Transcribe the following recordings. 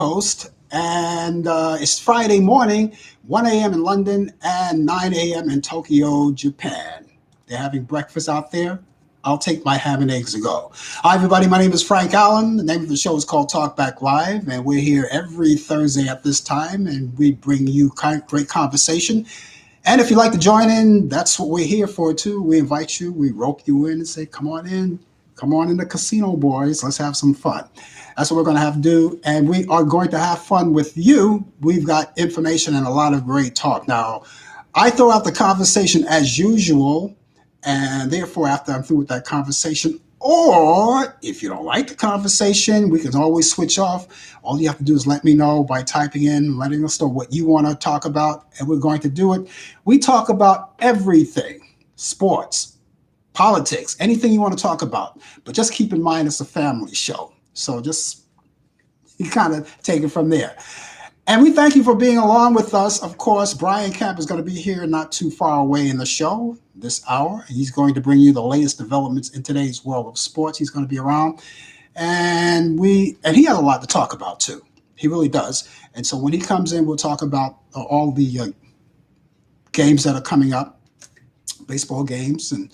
Host, and it's Friday morning, 1 a.m. in London and 9 a.m. in Tokyo, Japan. They're having breakfast out there. I'll take my ham and eggs to go. Hi, everybody. My name is Frank Allan. The name of the show is called Talk Back Live, and we're here every Thursday at this time, and we bring you great conversation. And if you'd like to join in, that's what we're here for, too. We invite you, we rope you in and say, come on in. Come on in the casino, boys. Let's have some fun. That's what we're going to have to do. And we are going to have fun with you. We've got information and a lot of great talk. Now, I throw out the conversation as usual. And therefore, after I'm through with that conversation, or if you don't like the conversation, we can always switch off. All you have to do is let me know by typing in, letting us know what you want to talk about. And we're going to do it. We talk about everything: sports, politics, anything you want to talk about. But just keep in mind it's a family show. So just you kind of take it from there. And we thank you for being along with us. Of course, Brian Camp is going to be here not too far away in the show this hour. He's going to bring you the latest developments in today's world of sports. He's going to be around. And he has a lot to talk about too. He really does. And so when he comes in, we'll talk about all the games that are coming up, baseball games, and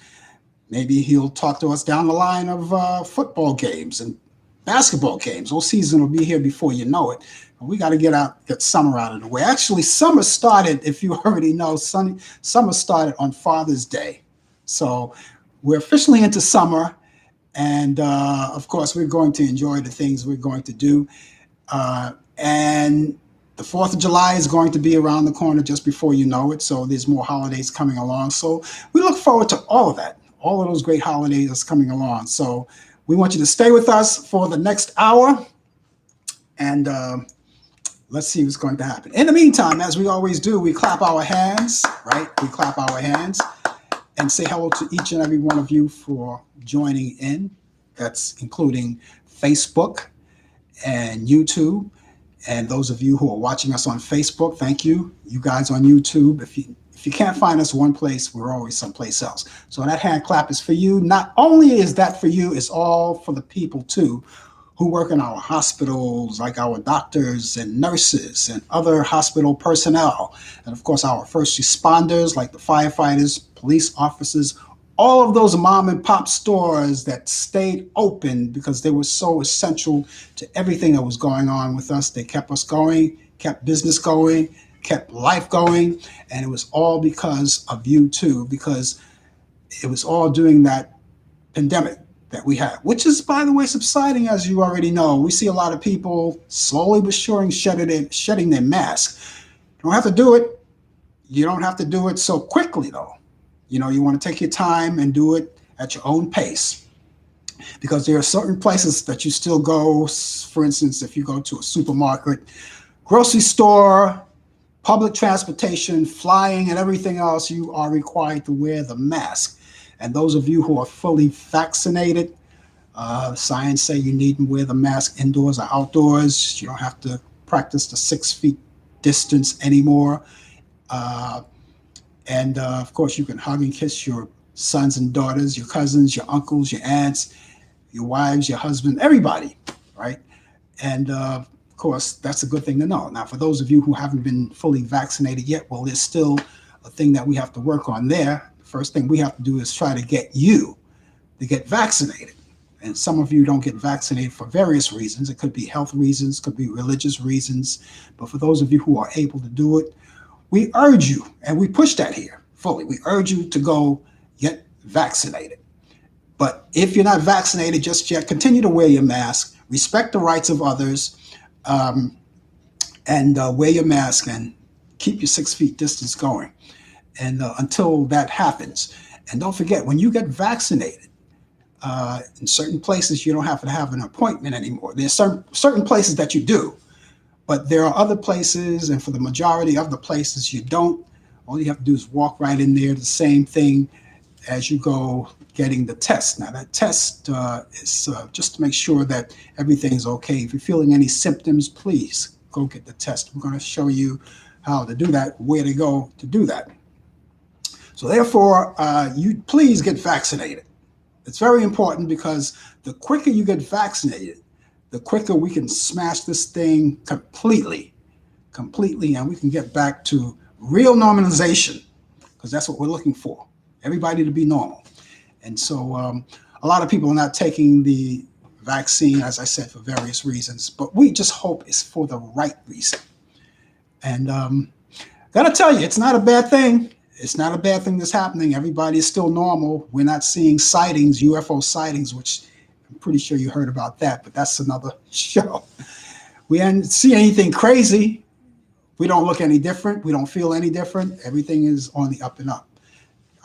maybe he'll talk to us down the line of football games and basketball games. All season will be here before you know it. We got to get summer out of the way. Actually, summer started, if you already know, summer started on Father's Day. So we're officially into summer. And of course, we're going to enjoy the things we're going to do. And the 4th of July is going to be around the corner just before you know it. So there's more holidays coming along. So we look forward to all of that, all of those great holidays that's coming along. So we want you to stay with us for the next hour. And let's see what's going to happen. In the meantime, as we always do, we clap our hands, right? We clap our hands and say hello to each and every one of you for joining in. That's including Facebook and YouTube. And those of you who are watching us on Facebook, thank you. You guys on YouTube, if you can't find us one place, we're always someplace else. So that hand clap is for you. Not only is that for you, it's all for the people too who work in our hospitals, like our doctors and nurses and other hospital personnel. And of course, our first responders, like the firefighters, police officers, all of those mom and pop stores that stayed open because they were so essential to everything that was going on with us. They kept us going, kept business going, kept life going. And it was all because of you too, because it was all during that pandemic that we have, which is, by the way, subsiding, as you already know. We see a lot of people slowly but surely shedding their mask. You don't have to do it. You don't have to do it so quickly, though. You know, you want to take your time and do it at your own pace, because there are certain places that you still go. For instance, if you go to a supermarket, grocery store, public transportation, flying, and everything else, you are required to wear the mask. And those of you who are fully vaccinated, science say you needn't wear the mask indoors or outdoors. You don't have to practice the 6 feet distance anymore. And of course, you can hug and kiss your sons and daughters, your cousins, your uncles, your aunts, your wives, your husband, everybody, right? And of course, that's a good thing to know. Now, for those of you who haven't been fully vaccinated yet, well, there's still a thing that we have to work on there. First thing we have to do is try to get you to get vaccinated. And some of you don't get vaccinated for various reasons. It could be health reasons, could be religious reasons. But for those of you who are able to do it, we urge you, and we push that here fully. We urge you to go get vaccinated. But if you're not vaccinated just yet, continue to wear your mask, respect the rights of others, and wear your mask and keep your 6 feet distance going. And until that happens. And don't forget, when you get vaccinated, in certain places, you don't have to have an appointment anymore. There's certain places that you do, but there are other places, and for the majority of the places you don't. All you have to do is walk right in there, the same thing as you go getting the test. Now, that test is just to make sure that everything's okay. If you're feeling any symptoms, please go get the test. We're going to show you how to do that, where to go to do that. So therefore, you please get vaccinated. It's very important, because the quicker you get vaccinated, the quicker we can smash this thing completely, and we can get back to real normalization, because that's what we're looking for. Everybody to be normal. And so a lot of people are not taking the vaccine, as I said, for various reasons, but we just hope it's for the right reason. And gotta tell you, it's not a bad thing. It's not a bad thing that's happening. Everybody is still normal. We're not seeing sightings, UFO sightings, which I'm pretty sure you heard about that, but that's another show. We didn't see anything crazy. We don't look any different. We don't feel any different. Everything is on the up and up.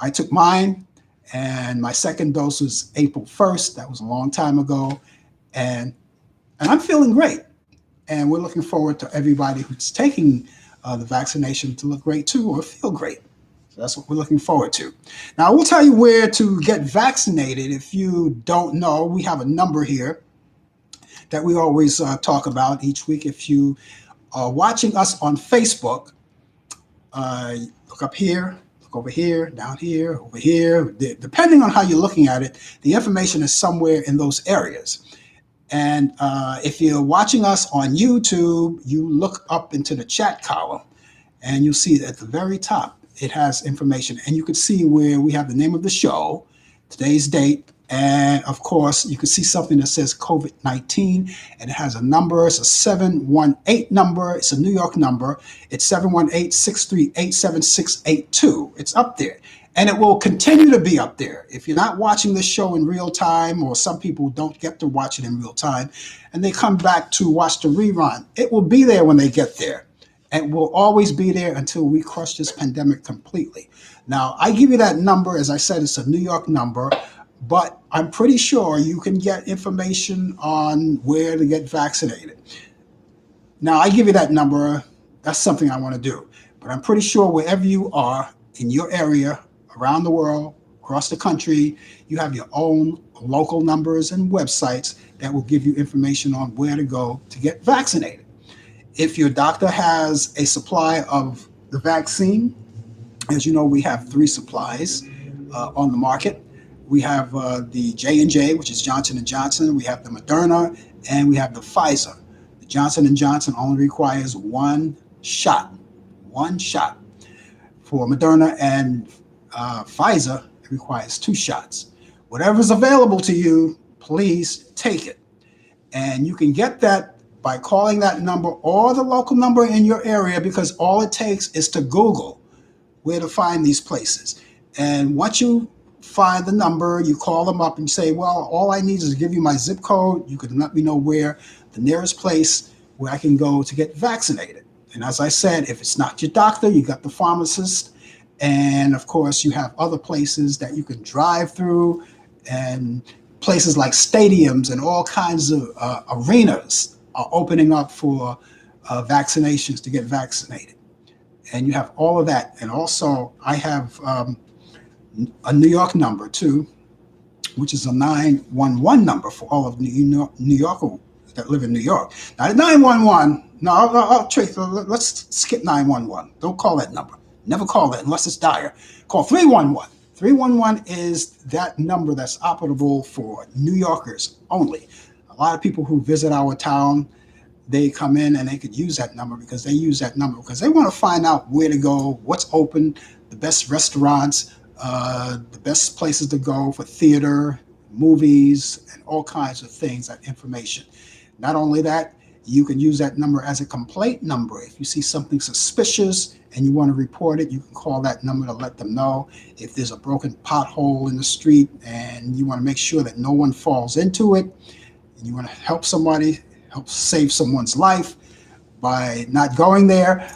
I took mine, and my second dose was April 1st. That was a long time ago. And I'm feeling great. And we're looking forward to everybody who's taking the vaccination to look great too, or feel great. So that's what we're looking forward to. Now, I will tell you where to get vaccinated. If you don't know, we have a number here that we always talk about each week. If you are watching us on Facebook, look up here, look over here, down here, over here. Depending on how you're looking at it, the information is somewhere in those areas. And if you're watching us on YouTube, you look up into the chat column, and you'll see at the very top, it has information. And you can see where we have the name of the show, today's date, and of course, you can see something that says COVID-19, and it has a number. It's a 718 number. It's a New York number. It's 718-638-7682. It's up there. And it will continue to be up there. If you're not watching this show in real time, or some people don't get to watch it in real time, and they come back to watch the rerun, it will be there when they get there. And will always be there until we crush this pandemic completely. Now, I give you that number. As I said, it's a New York number, but I'm pretty sure you can get information on where to get vaccinated. Now, I give you that number. That's something I want to do. But I'm pretty sure wherever you are in your area, around the world, across the country, you have your own local numbers and websites that will give you information on where to go to get vaccinated. If your doctor has a supply of the vaccine, as you know, we have 3 supplies on the market. We have the J&J, which is Johnson & Johnson. We have the Moderna, and we have the Pfizer. The Johnson & Johnson only requires 1 shot. 1 shot. For Moderna and Pfizer, it requires 2 shots. Whatever's available to you, please take it. And you can get that by calling that number or the local number in your area, because all it takes is to Google where to find these places. And once you find the number, you call them up and say, well, all I need is to give you my zip code. You can let me know where the nearest place where I can go to get vaccinated. And as I said, if it's not your doctor, you got the pharmacist. And of course, you have other places that you can drive through, and places like stadiums and all kinds of arenas are opening up for vaccinations to get vaccinated. And you have all of that. And also, I have a New York number too, which is a 911 number for all of New Yorkers that live in New York. Now, the 911, let's skip 911. Don't call that number. Never call that unless it's dire. Call 311. 311 is that number that's operable for New Yorkers only. A lot of people who visit our town, they come in and they could use that number, because they use that number because they want to find out where to go, what's open, the best restaurants, the best places to go for theater, movies, and all kinds of things, that information. Not only that, you can use that number as a complaint number. If you see something suspicious and you want to report it, you can call that number to let them know. If there's a broken pothole in the street and you want to make sure that no one falls into it, and you want to help somebody, help save someone's life by not going there,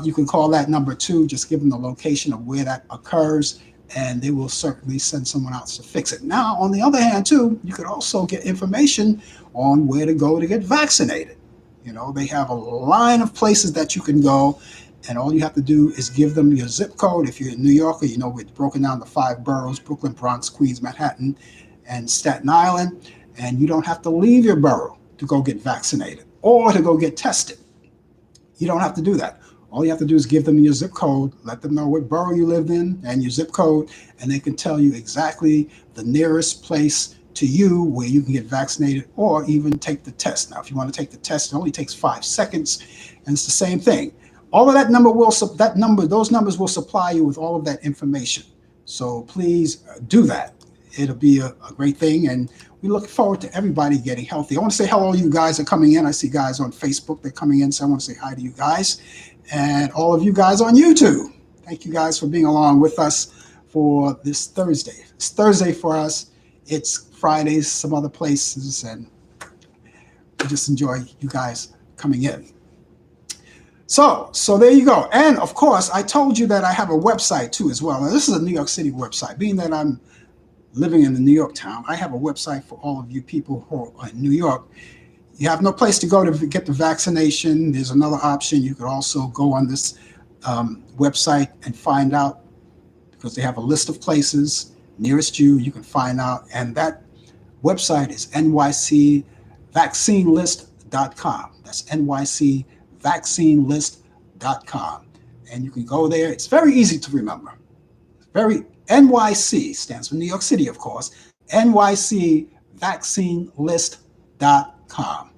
you can call that number too. Just give them the location of where that occurs, and they will certainly send someone out to fix it. Now, on the other hand too, you could also get information on where to go to get vaccinated. You know, they have a line of places that you can go, and all you have to do is give them your zip code. If you're in New York, you know, it's broken down to 5 boroughs: Brooklyn, Bronx, Queens, Manhattan, and Staten Island. And you don't have to leave your borough to go get vaccinated or to go get tested. You don't have to do that. All you have to do is give them your zip code, let them know what borough you lived in and your zip code, and they can tell you exactly the nearest place to you where you can get vaccinated or even take the test. Now, if you want to take the test, it only takes 5 seconds, and it's the same thing. All of those numbers will supply you with all of that information. So please do that. It'll be a great thing, and we look forward to everybody getting healthy. I want to say hello to you guys that are coming in. I see guys on Facebook that are coming in, so I want to say hi to you guys, and all of you guys on YouTube. Thank you guys for being along with us for this Thursday. It's Thursday for us. It's Fridays some other places, and we just enjoy you guys coming in. So there you go. And of course, I told you that I have a website too as well. Now, this is a New York City website. Being that I'm living in the New York town, I have a website for all of you people who are in New York. You have no place to go to get the vaccination. There's another option. You could also go on this website and find out, because they have a list of places nearest you. You can find out. And that website is nycvaccinelist.com. That's nycvaccinelist.com. And you can go there. It's very easy to remember. NYC stands for New York City, of course. nycvaccinelist.com.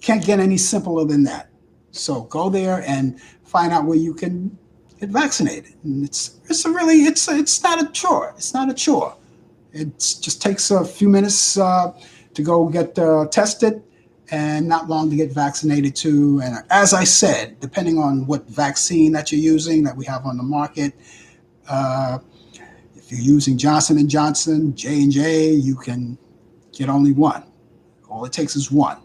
Can't get any simpler than that. So go there and find out where you can get vaccinated. And it's not a chore. It's not a chore. It just takes a few minutes to go get tested, and not long to get vaccinated too. And as I said, depending on what vaccine that you're using that we have on the market, if you're using Johnson & Johnson, J&J, you can get only one. All it takes is one.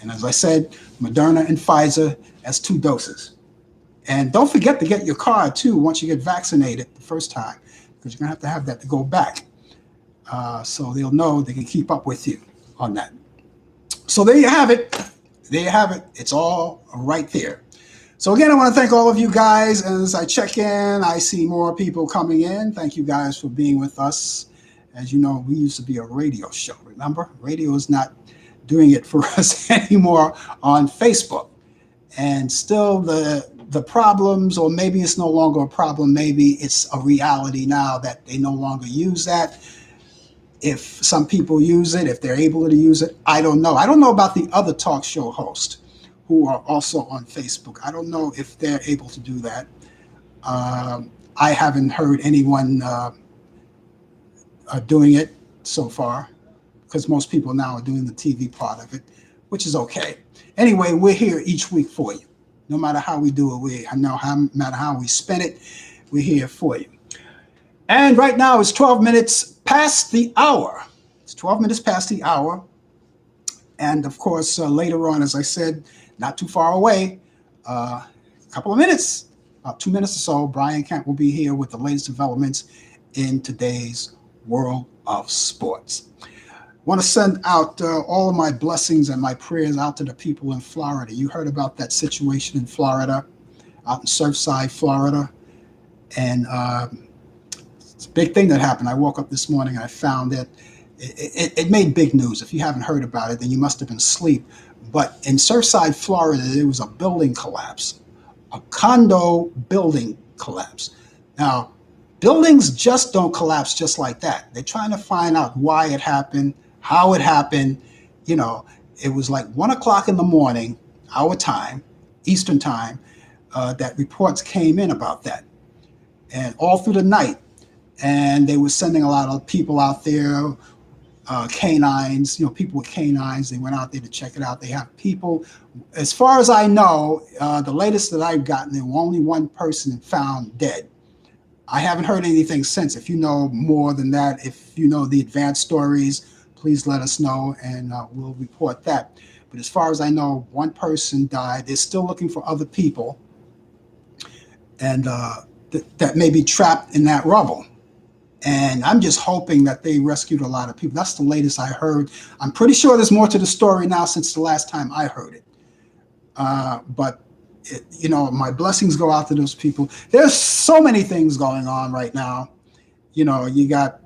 And as I said, Moderna and Pfizer, that's 2 doses. And don't forget to get your card too once you get vaccinated the first time, because you're going to have that to go back. So they'll know they can keep up with you on that. So there you have it. There you have it. It's all right there. So again, I want to thank all of you guys. As I check in, I see more people coming in. Thank you guys for being with us. As you know, we used to be a radio show, remember? Radio is not doing it for us anymore on Facebook. And still the problems, or maybe it's no longer a problem, maybe it's a reality now that they no longer use that. If some people use it, if they're able to use it, I don't know. I don't know about the other talk show hosts who are also on Facebook. I don't know if they're able to do that. I haven't heard anyone doing it so far, because most people now are doing the TV part of it, which is okay. Anyway, we're here each week for you. No matter how we do it, no matter how we spin it, we're here for you. And right now it's 12 minutes past the hour. It's 12 minutes past the hour. And of course, later on, as I said, not too far away, a couple of minutes, about 2 minutes or so, Brian Kent will be here with the latest developments in today's world of sports. I want to send out all of my blessings and my prayers out to the people in Florida. You heard about that situation in Florida, out in Surfside, Florida. And it's a big thing that happened. I woke up this morning and I found that it made big news. If you haven't heard about it, then you must have been asleep. But in Surfside, Florida, there was a building collapse, a condo building collapse. Now, buildings just don't collapse just like that. They're trying to find out why it happened, how it happened. You know, it was like 1 o'clock in the morning, our time, Eastern time, that reports came in about that. And all through the night. And they were sending a lot of people out there, canines, people with canines. They went out there to check it out. They have people, as far as I know, the latest that I've gotten, there was only one person found dead. I haven't heard anything since. If you know more than that, if you know the advanced stories, please let us know and we'll report that. But as far as I know, one person died. They're still looking for other people, and that may be trapped in that rubble. And I'm just hoping that they rescued a lot of people. That's the latest I heard. I'm pretty sure there's more to the story now since the last time I heard it. But my blessings go out to those people. There's so many things going on right now. You got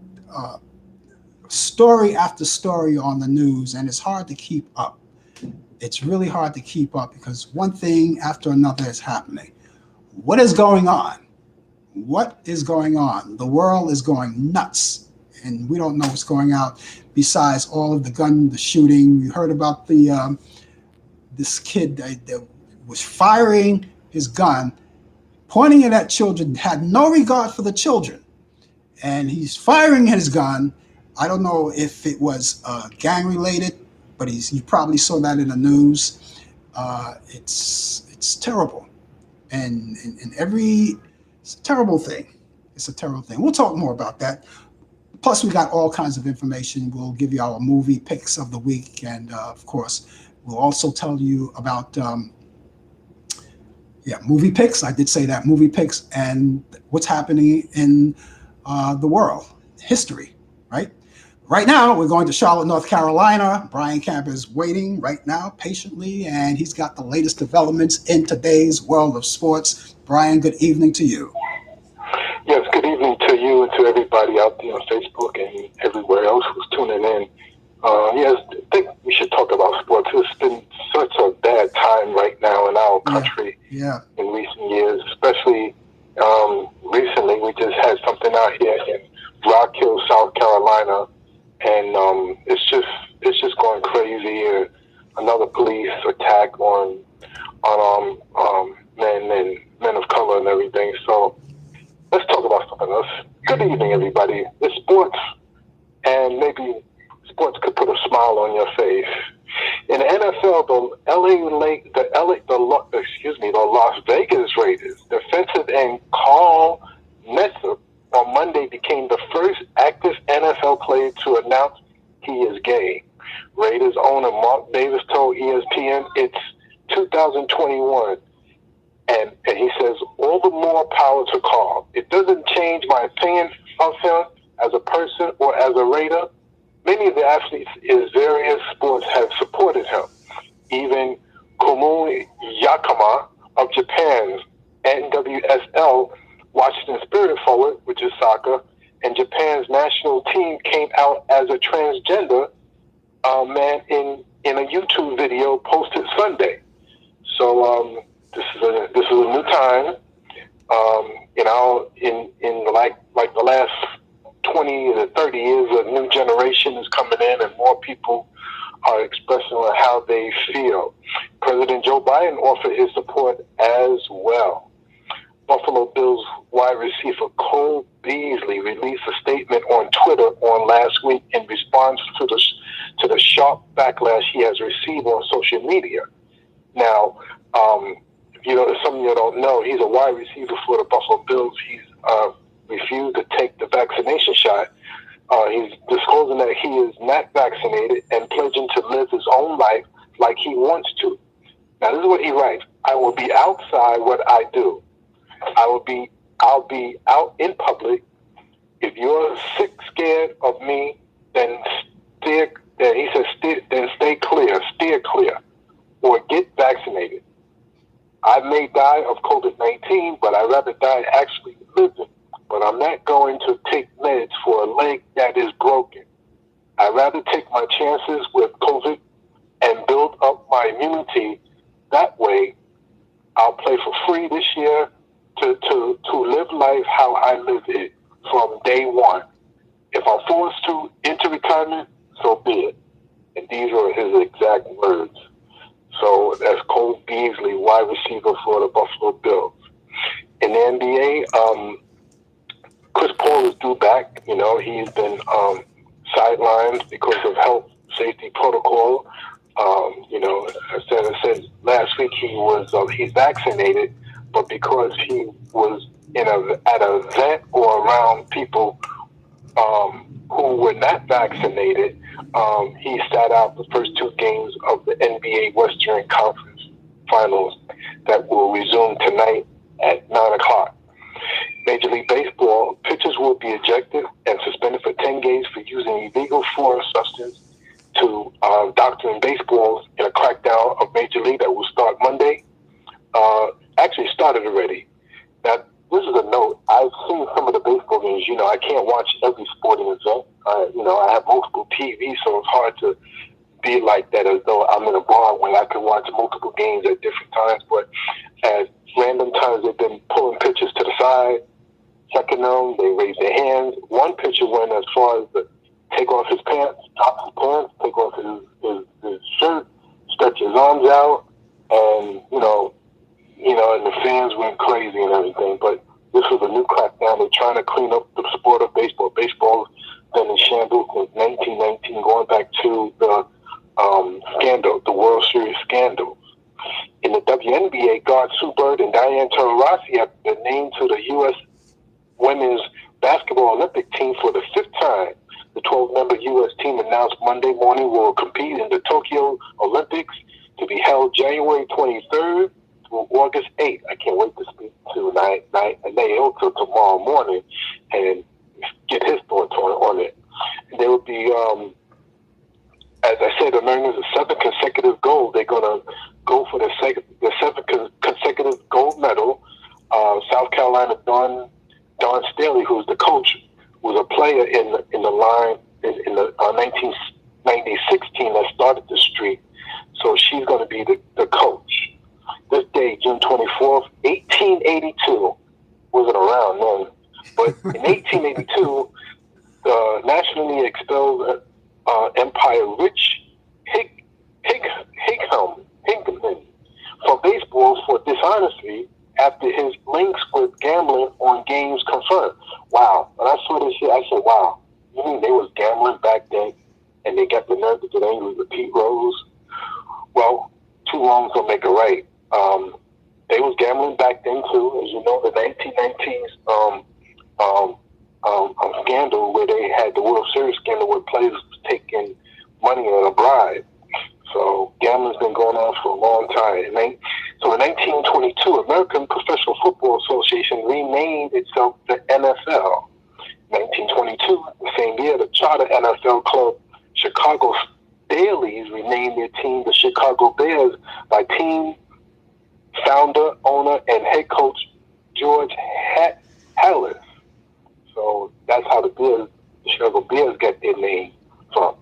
story after story on the news, and it's hard to keep up. It's really hard to keep up because one thing after another is happening. What is going on? What is going on? The world is going nuts. and we don't know what's going on besides all of the shooting. You heard about this kid that was firing his gun, pointing it at children, had no regard for the children, and he's firing his gun. I don't know if it was gang related, but you probably saw that in the news. It's terrible, and it's a terrible thing. It's a terrible thing. We'll talk more about that. Plus, we got all kinds of information. We'll give you our movie picks of the week, and of course, we'll also tell you about movie picks. I did say that, movie picks, and what's happening in the world, history, right? Right now, we're going to Charlotte, North Carolina. Brian Camp is waiting right now patiently, and he's got the latest developments in today's world of sports. Brian, good evening to you. Yes, good evening to you and to everybody out there on Facebook and everywhere else who's tuning in. Yes, I think we should talk about sports. It's been such a bad time right now in our country in recent years, especially recently. We just had something out here in Rock Hill, South Carolina, and it's just going crazy. Another police attack on men of color and everything. So let's talk about something else. Good evening, everybody. It's sports, and maybe sports could put a smile on your face. In the NFL, the Las Vegas Raiders defensive end Carl Nassib on Monday became the first active NFL player to announce he is gay. Raiders owner Mark Davis told ESPN it's 2021. And he says, all the more power to Carl. It doesn't change my opinion of him as a person or as a Raider. Many of the athletes in various sports have supported him. Even Komu Yakama of Japan's NWSL, Washington Spirit forward, which is soccer, and Japan's national team came out as a transgender man in a YouTube video posted Sunday. So this is a new time. In like the last 20 to 30 years, a new generation is coming in, and more people are expressing how they feel. President Joe Biden offered his support as well. Buffalo Bills wide receiver Cole Beasley released a statement on Twitter on last week in response to the sharp backlash he has received on social media. Now, if some of you don't know, he's a wide receiver for the Buffalo Bills. He's refused to take the vaccination shot. He's disclosing that he is not vaccinated and pledging to live his own life like he wants to. Now, this is what he writes. I will be outside what I do. I'll be out in public. If you're sick, scared of me, then stay clear, steer clear, or get vaccinated. I may die of COVID-19, but I'd rather die actually living. But I'm not going to take meds for a leg that is broken. I'd rather take my chances with COVID and build up my immunity. That way, I'll play for free this year to live life how I live it from day one. If I'm forced to enter retirement, so be it. And these are his exact words. So that's Cole Beasley, wide receiver for the Buffalo Bills. In the NBA, Chris Paul is due back. He's been sidelined because of health safety protocol. I said last week he's vaccinated, but because he was at an event or around people who were not vaccinated, he sat out the first two games of the NBA Western Conference Finals that will resume tonight at 9 o'clock. Major League Baseball pitchers will be ejected and suspended for 10 games for using illegal foreign substance to doctoring baseballs in a crackdown of Major League that will start Monday. Actually started already. Now, this is a note. I've seen some of the baseball games. I can't watch every sporting event. I have multiple TVs, so it's hard to be like that as though I'm in a bar where I can watch multiple games at different times. But at random times, they've been pulling pitches to the side, checking them. They raise their hands. One pitcher went as far as to take off his pants, top his pants, take off his shirt, stretch his arms out, and and the fans went crazy and everything. But this was a new crackdown. They're trying to clean up the sport of baseball. Baseball's been in shambles since 1919, going back to the scandal, the World Series scandals. In the WNBA, guard Sue Bird and Diane Taurasi have been named to the U.S. Women's Basketball Olympic team for the 5th time. The 12-member U.S. team announced Monday morning will compete in the Tokyo Olympics to be held January 23rd through August 8th. I can't wait to speak to Nail till tomorrow morning and get his thoughts on it. And they will be, as I said, earning the 7th consecutive gold. They're going to go for the 7th consecutive gold medal. South Carolina Dawn Staley, who's the coach, was a player in the line in the 1996 team that started the streak. So she's going to be the coach. This day, June 24th, 1882, wasn't around then, but in 1882, the nationally expelled Empire Rich Hickman from baseball for dishonesty after his links with gambling on games confirmed. Wow. When I saw this shit, I said, wow, you mean they was gambling back then and they got the nerve to get angry with Pete Rose? Well, two wrongs don't make a right. They was gambling back then too, as you know, the 1990s scandal where they had the World Series scandal where players was taking money on a bribe. So gambling's been going on for a long time. So in 1922, American Professional Football Association renamed itself the NFL. 1922, the same year, the charter NFL club Chicago Staleys renamed their team the Chicago Bears by team founder, owner, and head coach George Halas. So that's how the Chicago Bears got their name from.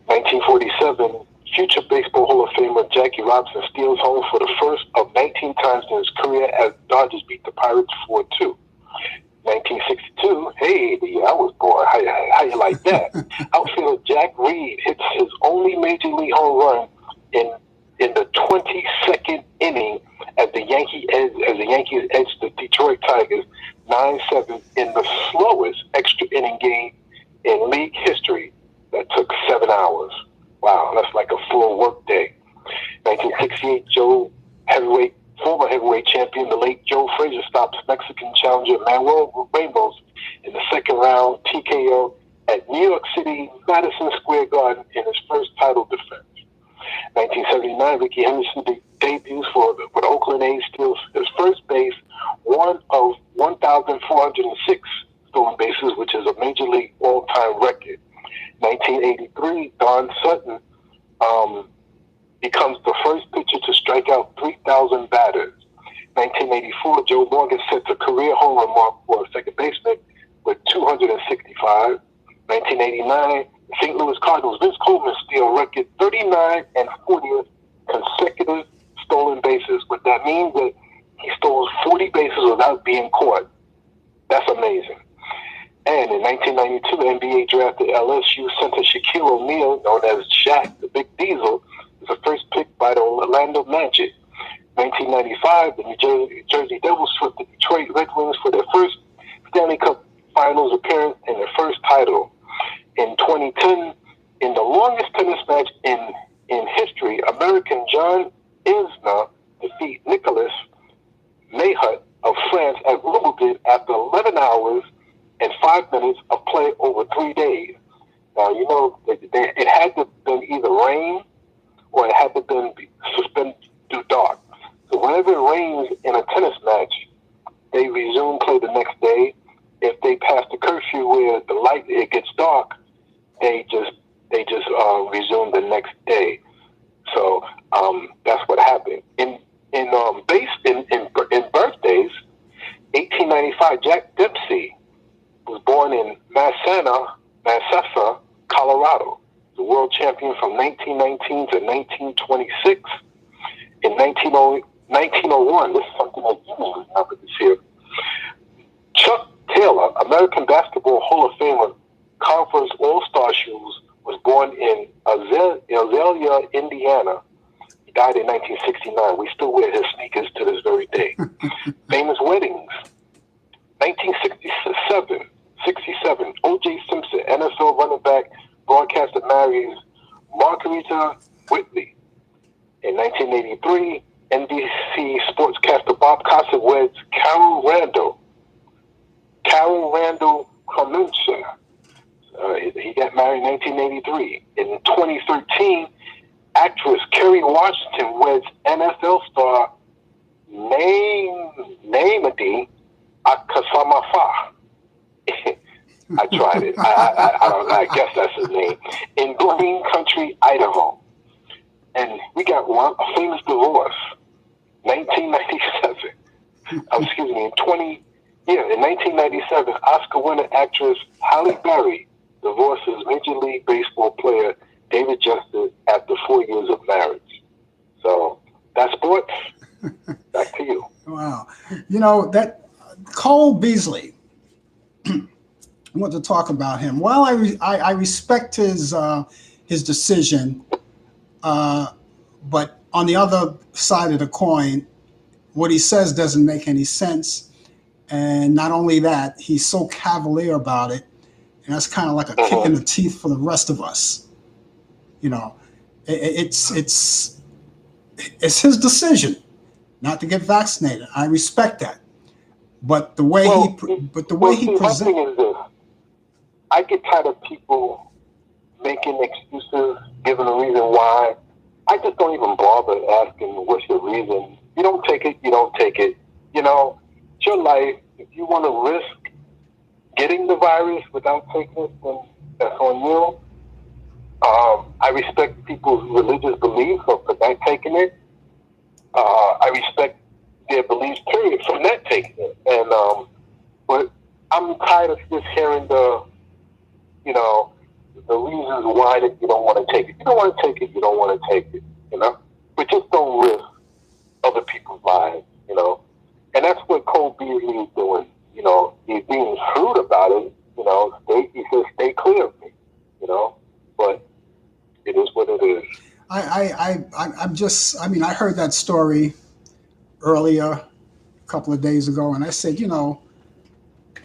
1947, future Baseball Hall of Famer Jackie Robinson steals home for the first of 19 times in his career as Dodgers beat the Pirates 4-2. 1962, hey, the year I was born. How you like that? Outfielder Jack Reed hits his only major league home run in the 22nd inning as the Yankees edged the Detroit Tigers 9-7 in the slowest extra inning game in league history that took 7 hours. Wow, that's like a full work day. 1968, former heavyweight champion, the late Joe Frazier, stops Mexican challenger Manuel Ramos in the second round TKO at New York City Madison Square Garden in his first title defense. 1979, Ricky Henderson debuts for the Oakland A's, steals his first base, one of 1,406 stolen bases, which is a major league all-time record. 1983, Don Sutton becomes the first pitcher to strike out 3,000 batters. 1984, Joe Morgan sets a career home run mark for a second baseman with 265. 1989, the St. Louis Cardinals, Vince Coleman steals a record 39 and 40th consecutive stolen bases. What that means is that he stole 40 bases without being caught. That's amazing. And in 1992, the NBA drafted LSU center Shaquille O'Neal, known as Shaq, the Big Diesel, as the first pick by the Orlando Magic. 1995, the New Jersey Devils swept the Detroit Red Wings for their first Stanley Cup Finals appearance and their first title. In 2010, in the longest tennis match in history, American John Isner defeat Nicolas Mahut of France at Wimbledon after 11 hours and 5 minutes of play over 3 days. Now, you know, it had to have been either rain or it had to have been suspended due dark. So whenever it rains in a tennis match, they resume play the next day. If they pass the curfew where it gets dark, they just resume the next day. So that's what happened. In birthdays, 1895, Jack Dempsey was born in Manassa, Colorado. The world champion from 1919 to 1926. In 1901, this is something that you may remember this year, Chuck Taylor Basketball Hall of Famer Converse All-Star shoes, was born in Azalea, Indiana. He died in 1969. We still wear his sneakers to this very day. Famous weddings. 1967, O.J. Simpson, NFL running back, broadcaster, marries Margarita Whitley. In 1983, NBC sportscaster Bob Costas weds Carol Randall Carmencha. He got married in 1983. In 2013, actress Kerry Washington weds NFL star Namadi Akasamafa. I tried it. I don't know. I guess that's his name. In Green Country, Idaho. And we got a famous divorce. 1997. Excuse me. In 1997, Oscar winner actress Halle Berry divorces Major League Baseball player David Justice after 4 years of marriage. So that's sports. Back to you. Wow. You know, that Cole Beasley, I want to talk about him. While I respect his decision, but on the other side of the coin, what he says doesn't make any sense. And not only that, he's so cavalier about it, and that's kind of like a kick in the teeth for the rest of us. You know, it's his decision not to get vaccinated. I respect that, but the way he presents. My thing is this: I get tired of people making excuses, giving a reason why. I just don't even bother asking what's your reason. You don't take it, you don't take it. You know, it's your life. If you want to risk getting the virus without taking it, then that's on you. I respect people's religious beliefs for not taking it. I respect their beliefs, period, for not taking it. And but I'm tired of just hearing the reasons why that you don't want to take it. You don't want to take it, you don't want to take it, But just don't risk other people's lives, And that's what Cole Beasley is doing. He's being shrewd about it, he says stay clear of me, But it is what it is. I heard that story earlier, a couple of days ago, and I said,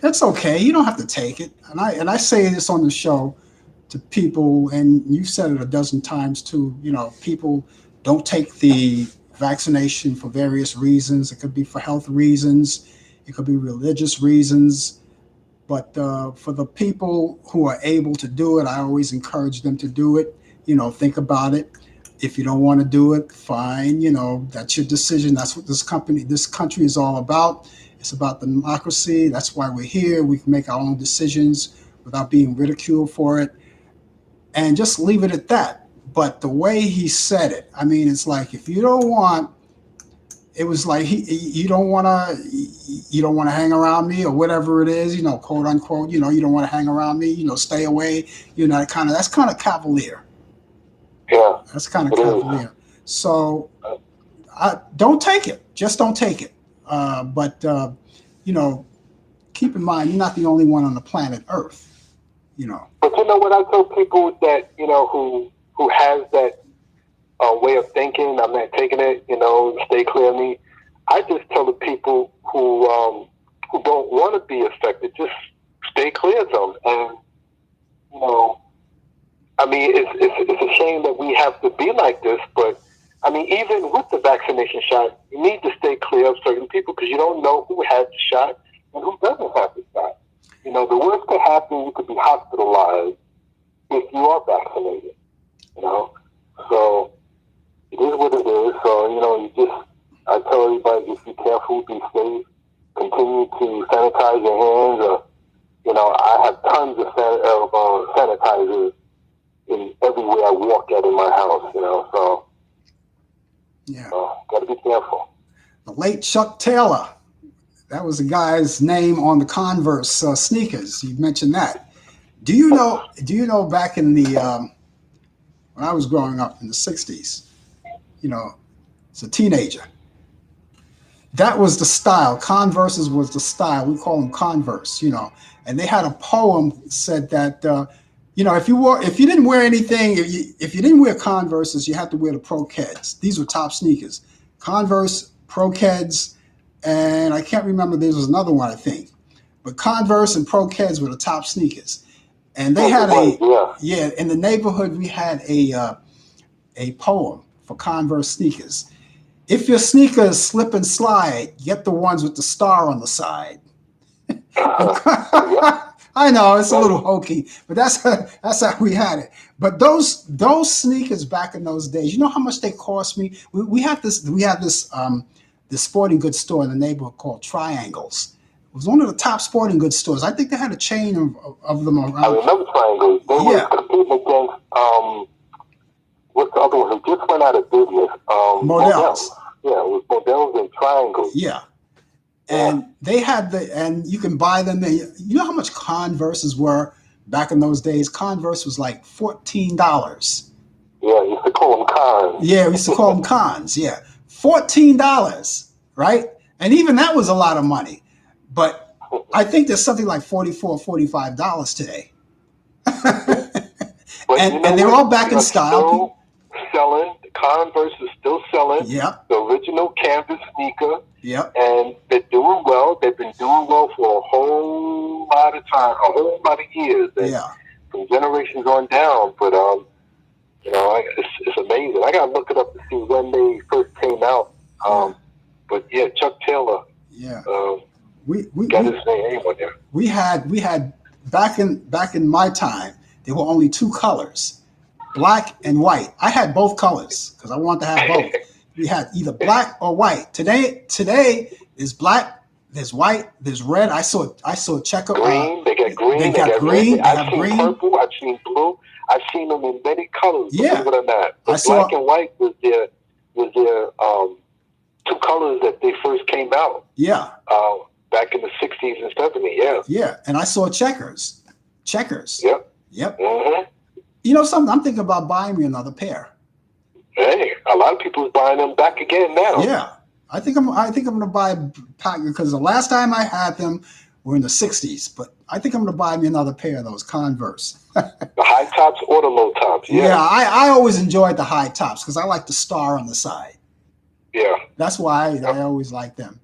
it's okay. You don't have to take it. And I say this on the show to people, and you've said it a dozen times too. People don't take the vaccination for various reasons. It could be for health reasons. It could be religious reasons. But for the people who are able to do it, I always encourage them to do it. Think about it. If you don't want to do it, fine. That's your decision. That's what this country is all about. It's about democracy. That's why we're here. We can make our own decisions without being ridiculed for it. And just leave it at that. But the way he said it, it's like, if you don't want, it was like you don't want to hang around me or whatever it is, quote unquote, you don't want to hang around me, stay away. That's kind of cavalier. Yeah. That's kind of cavalier. So don't take it. Just don't take it. But keep in mind, you're not the only one on the planet Earth. But you know what I tell people that who has that way of thinking, I'm not taking it, stay clear of me. I just tell the people who don't want to be affected, just stay clear of them. And it's a shame that we have to be like this, but even with the vaccination shot, you need to stay clear of certain people because you don't know who has the shot and who doesn't have the shot. The worst could happen, you could be hospitalized if you are vaccinated, So it is what it is. So, I tell everybody, just be careful, be safe, continue to sanitize your hands. I have tons of sanitizers in everywhere I walk at in my house, so. Yeah. Got to be careful. The late Chuck Taylor. That was the guy's name on the Converse sneakers. You mentioned that. Do you know back in the when I was growing up in the 60s, as a teenager, That was the style. Converses was the style. We call them Converse, And they had a poem said that if you didn't wear anything, if you didn't wear Converses, you had to wear the Pro Keds. These were top sneakers. Converse, Pro Keds, and I can't remember. There was another one, I think. But Converse and Pro Keds were the top sneakers. And they had in the neighborhood we had a poem for Converse sneakers. If your sneakers slip and slide, get the ones with the star on the side. I know it's a little hokey, but that's how we had it. But those sneakers back in those days, you know how much they cost me? We have this sporting goods store in the neighborhood called Triangles. It was one of the top sporting goods stores. I think they had a chain of them around. I remember Triangles. They were competing against what's the other one who just went out of business? Models. Yeah, it was Models and Triangles. Yeah. And they had and you can buy them. You know how much Converses were back in those days? Converse was like $14. Yeah, we used to call them cons. Yeah, we used to call them cons. Yeah, $14, right? And even that was a lot of money. But I think there's something like $44, $45 today. and they're all back in style. Selling Converse is still selling. Yeah. The original canvas sneaker. Yeah. And they're doing well. They've been doing well for a whole lot of time, a whole lot of years. And from generations on down. But it's amazing. I gotta look it up to see when they first came out. But yeah, Chuck Taylor. Yeah. We got his name on there. We had back in my time, there were only two colors, black and white. I had both colors because I wanted to have both. We had either black or white. Today is black, there's white, there's red. I saw checker. Green. They got green. They got green. I've seen purple. I've seen blue. I've seen them in many colors. Yeah. Believe it or not. But black and white was their two colors that they first came out. Yeah. Back in the 60s and 70s. Yeah. Yeah, and I saw checkers. Yep. Mm-hmm. You know something? I'm thinking about buying me another pair. Hey, a lot of people are buying them back again now. Yeah, I think I'm going to buy a pack because the last time I had them were in the 60s, but I think I'm going to buy me another pair of those Converse. The high tops or the low tops. Yeah, I always enjoyed the high tops because I like the star on the side. Yeah. That's why I always like them.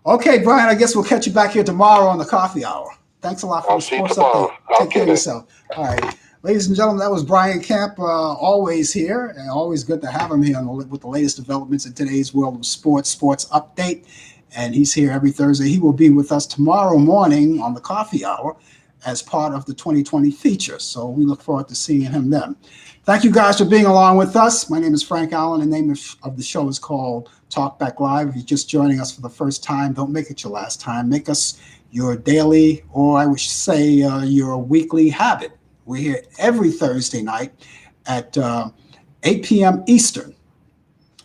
Okay, Brian, I guess we'll catch you back here tomorrow on the coffee hour. Thanks a lot for the sports update. Take care of yourself. All right. Ladies and gentlemen, that was Brian Camp, always here, and always good to have him here with the latest developments in today's world of sports update. And he's here every Thursday. He will be with us tomorrow morning on the coffee hour as part of the 2020 feature. So we look forward to seeing him then. Thank you guys for being along with us. My name is Frank Allan. The name of the show is called Talk Back Live. If you're just joining us for the first time, don't make it your last time. Make us your daily, or I would say your weekly habit. We're here every Thursday night at 8 p.m. Eastern.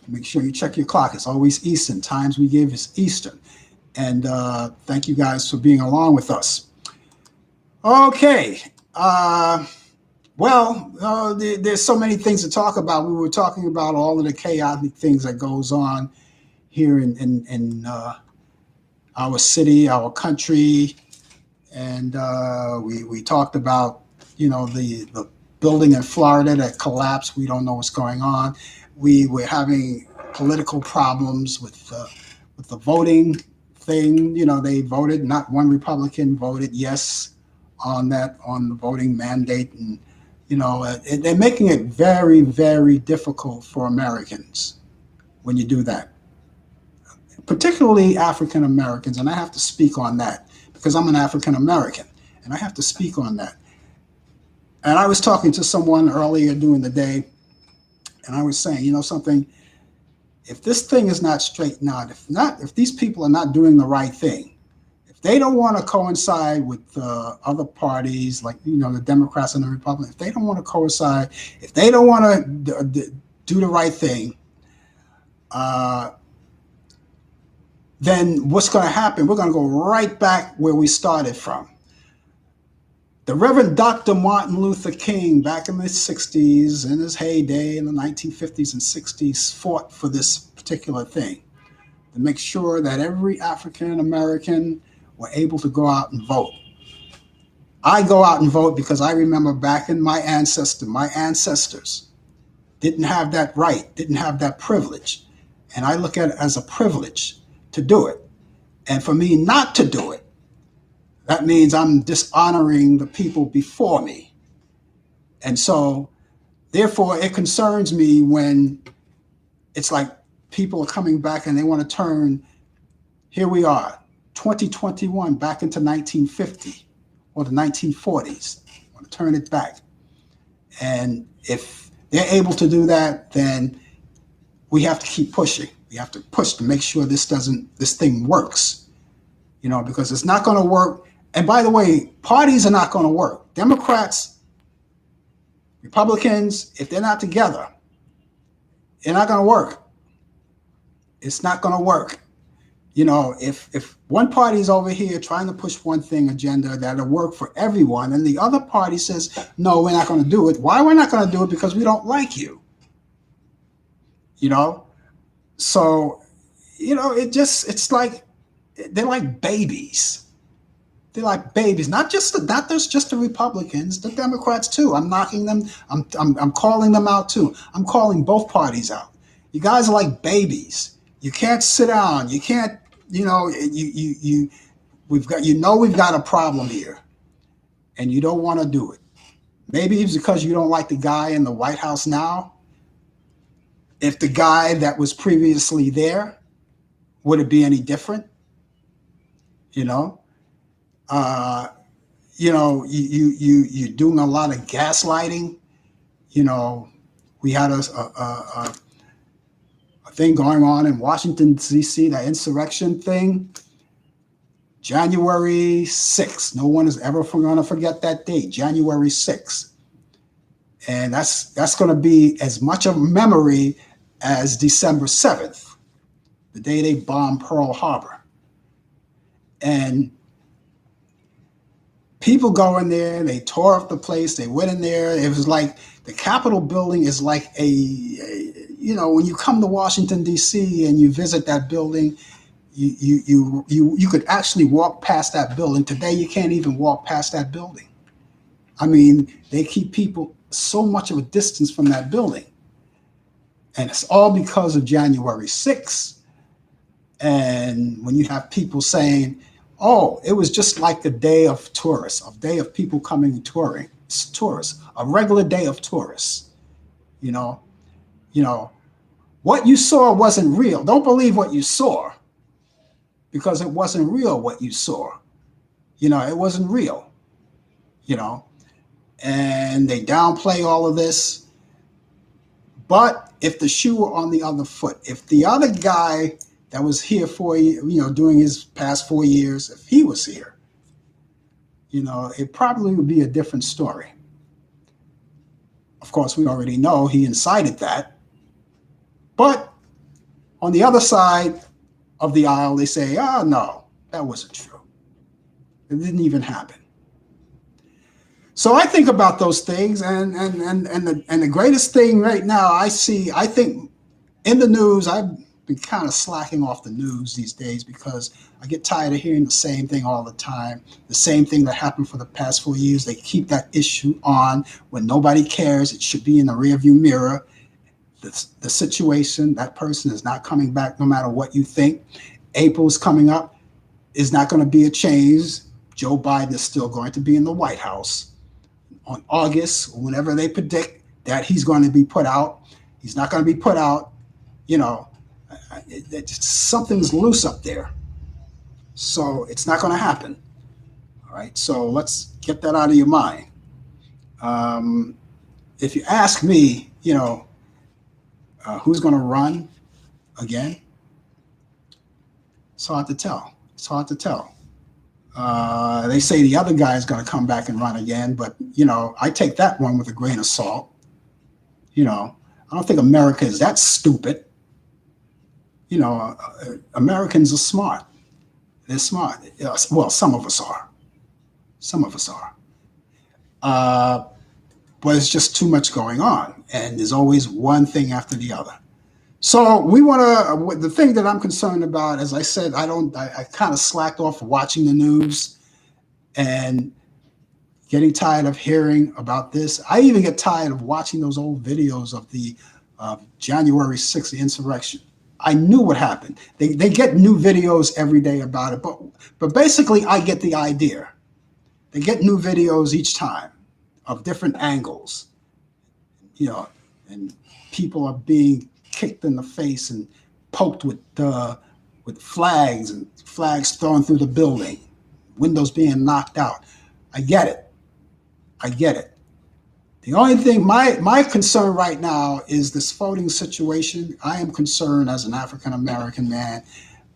Make sure you check your clock. It's always Eastern. Times we give is Eastern. And thank you guys for being along with us. Okay. There's so many things to talk about. We were talking about all of the chaotic things that goes on here in our city, our country. And we talked about the building in Florida that collapsed. We don't know what's going on. We were having political problems with the voting thing. They voted, not one Republican voted yes on the voting mandate. And, they're making it very, very difficult for Americans when you do that, particularly African Americans. And I have to speak on that because I'm an African American and I have to speak on that. And I was talking to someone earlier during the day, and I was saying, something, if this thing is not straightened out, if these people are not doing the right thing, if they don't want to coincide with other parties like, the Democrats and the Republicans, if they don't want to coincide, if they don't want to do the right thing, then what's going to happen? We're going to go right back where we started from. The Reverend Dr. Martin Luther King, back in the 60s, in his heyday in the 1950s and 60s, fought for this particular thing, to make sure that every African American were able to go out and vote. I go out and vote because I remember back in my ancestors didn't have that right, didn't have that privilege. And I look at it as a privilege to do it. And for me not to do it, that means I'm dishonoring the people before me. And so, therefore, it concerns me when it's like people are coming back and they want to turn, here we are, 2021, back into 1950 or the 1940s. Want to turn it back. And if they're able to do that, then we have to keep pushing. We have to push to make sure this thing works, because it's not going to work. And by the way, parties are not going to work. Democrats, Republicans, if they're not together, they're not going to work. It's not going to work. If one party is over here trying to push one thing agenda that'll work for everyone, and the other party says, no, we're not going to do it. Why we're not going to do it? Because we don't like you. So, it's like, they're like babies. They're like babies, not just the Republicans, the Democrats too. I'm knocking them. I'm calling them out too. I'm calling both parties out. You guys are like babies. You can't sit down. You can't. We've got a problem here, and you don't want to do it. Maybe it's because you don't like the guy in the White House now. If the guy that was previously there, would it be any different? You're doing a lot of gaslighting. We had a thing going on in Washington, D.C., that insurrection thing, January 6th. No one is ever going to forget that date, January 6th. And that's going to be as much of a memory as December 7th, the day they bombed Pearl Harbor. And people go in there, they tore up the place, they went in there. It was like the Capitol building is like when you come to Washington, D.C. and you visit that building, you could actually walk past that building. Today, you can't even walk past that building. I mean, they keep people so much of a distance from that building. And it's all because of January 6th. And when you have people saying, oh, it was just like a day of tourists, a day of people coming and touring. It's tourists, a regular day of tourists. What you saw wasn't real. Don't believe what you saw, because it wasn't real what you saw. It wasn't real. And they downplay all of this. But if the shoe were on the other foot, if the other guy that was here during his past 4 years, if he was here, it probably would be a different story. Of course, we already know he incited that. But on the other side of the aisle, they say, oh, no, that wasn't true. It didn't even happen. So I think about those things, and the greatest thing right now I think in the news, I've been kind of slacking off the news these days because I get tired of hearing the same thing all the time, the same thing that happened for the past 4 years. They keep that issue on when nobody cares. It should be in the rearview mirror. The situation, that person is not coming back no matter what you think. April's coming up. Is not going to be a change. Joe Biden is still going to be in the White House. On August, whenever they predict that he's going to be put out, he's not going to be put out. Something's loose up there. So it's not going to happen. All right. So let's get that out of your mind. If you ask me, who's going to run again? It's hard to tell. They say the other guy is going to come back and run again, but I take that one with a grain of salt. I don't think America is that stupid. Americans are smart. They're smart. Well, some of us are. But it's just too much going on, and there's always one thing after the other. So we want to. The thing that I'm concerned about, as I said, I kind of slacked off watching the news and getting tired of hearing about this. I even get tired of watching those old videos of the January 6th insurrection. I knew what happened. They get new videos every day about it, but basically, I get the idea. They get new videos each time of different angles, you know, and people are being kicked in the face and poked with flags and flags thrown through the building, windows being knocked out. I get it. I get it. The only thing, my concern right now is this voting situation. I am concerned as an African American man.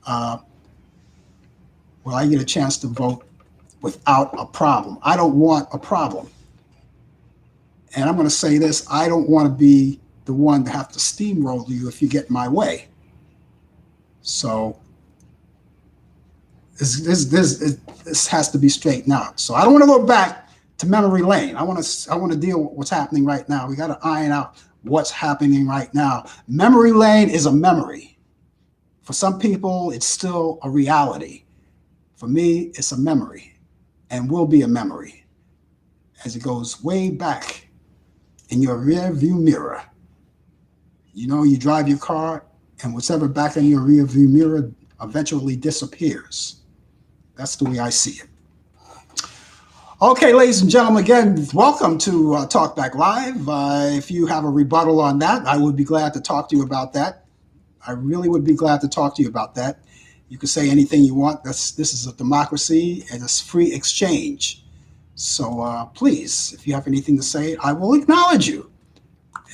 Uh, will I get a chance to vote without a problem? I don't want a problem. And I'm going to say this: I don't want to be the one to have to steamroll you if you get in my way. So this has to be straightened out. So I don't want to go back to memory lane. I want to deal with what's happening right now. We got to iron out what's happening right now. Memory lane is a memory. For some people, it's still a reality. For me, it's a memory, and will be a memory as it goes way back in your rear view mirror. You know, you drive your car, and whatever back in your rear view mirror eventually disappears. That's the way I see it. Okay, ladies and gentlemen, again, welcome to Talk Back Live. If you have a rebuttal on that, I would be glad to talk to you about that. I really would be glad to talk to you about that. You can say anything you want. This is a democracy and it's free exchange. So please, if you have anything to say, I will acknowledge you,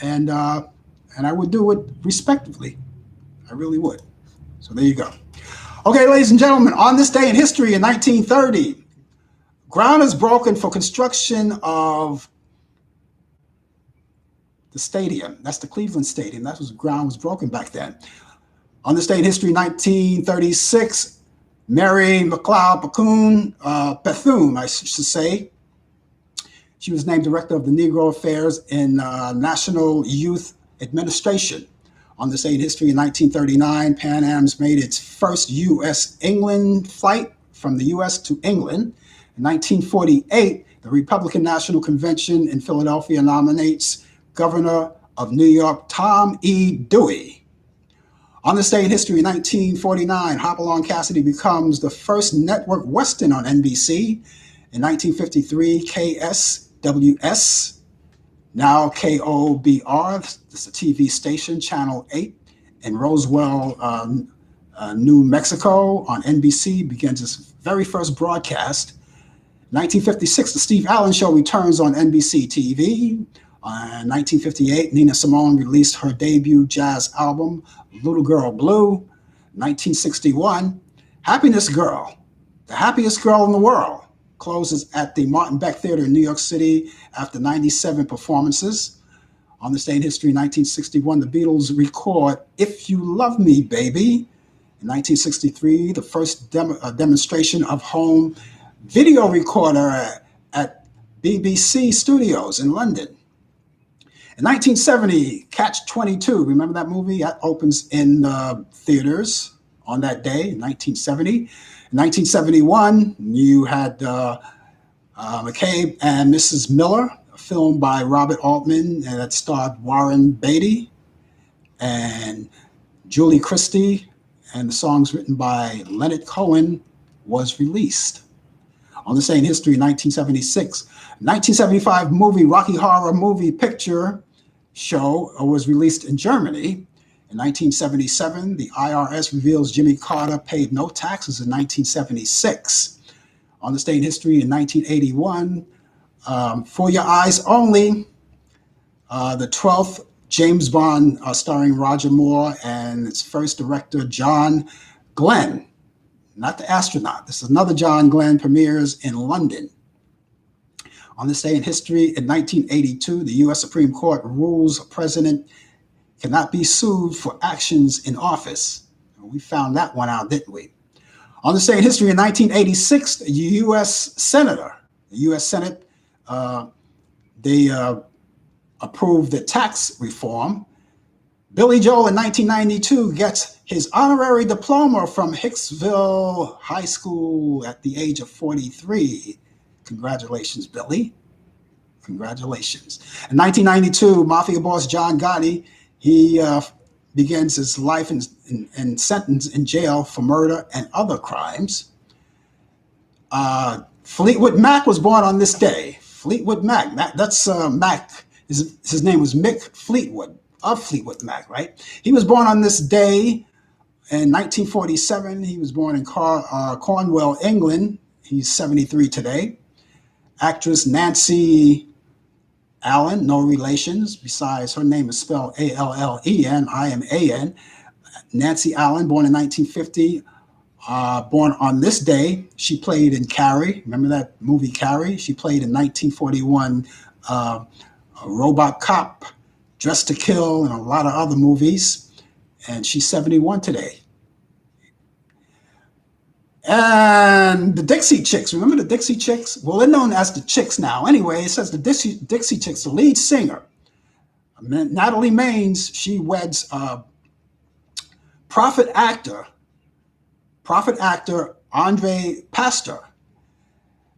and I would do it respectively. I really would. So there you go. Okay, ladies and gentlemen, on this day in history in 1930, ground is broken for construction of the stadium. That's the Cleveland Stadium. That was ground was broken back then. On this day in history, 1936, Mary McLeod Bethune, I should say. She was named director of the Negro Affairs in National Youth Administration. On this day in history, in 1939, Pan Am's made its first U.S.-England flight from the U.S. to England. In 1948, the Republican National Convention in Philadelphia nominates Governor of New York Tom E. Dewey. On this day in history, in 1949, Hopalong Cassidy becomes the first network Western on NBC. In 1953, KSWS, now KOBR, it's a TV station, Channel 8, in Roswell, New Mexico on NBC, begins its very first broadcast. 1956, The Steve Allan Show returns on NBC TV. In 1958, Nina Simone released her debut jazz album, Little Girl Blue. 1961, Happiness Girl, the happiest girl in the world, closes at the Martin Beck Theater in New York City after 97 performances. On this day in history, 1961, the Beatles record If You Love Me, Baby. In 1963, the first demonstration of home video recorder at BBC Studios in London. In 1970, Catch 22, remember that movie? That opens in theaters on that day, in 1970. In 1971, you had McCabe and Mrs. Miller, a film by Robert Altman, and that starred Warren Beatty and Julie Christie, and the songs written by Leonard Cohen was released. On this day in history, 1976, 1975 movie, Rocky Horror Movie Picture Show was released in Germany. In 1977, the IRS reveals Jimmy Carter paid no taxes in 1976. On this day in history, in 1981, For Your Eyes Only, the 12th James Bond starring Roger Moore and its first director, John Glenn, not the astronaut. This is another John Glenn, premieres in London. On this day in history, in 1982, the U.S. Supreme Court rules a president cannot be sued for actions in office. We found that one out, didn't we? On this day in history, in 1986, the U.S. Senate, they approved the tax reform Billy Joel in 1992 gets his honorary diploma from Hicksville High School at the age of 43. Congratulations, Billy. Congratulations. In 1992, Mafia boss John Gotti, he begins his life and sentence in jail for murder and other crimes. Fleetwood Mac was born on this day. Fleetwood Mac. That's Mac. His name was Mick Fleetwood of Fleetwood Mac, right? He was born on this day in 1947. He was born in Cornwall, England. He's 73 today. Actress Nancy Allan, no relations, besides her name is spelled Allen, Iman. Nancy Allan, born in 1950. Born on this day, she played in Carrie. Remember that movie Carrie? She played in 1941 a Robot Cop, Dressed to Kill, and a lot of other movies. And she's 71 today. And the Dixie Chicks. Remember the Dixie Chicks? Well, they're known as the Chicks now. Anyway, it says the Dixie Chicks, the lead singer, Natalie Maines, she weds prophet actor Andre Pastor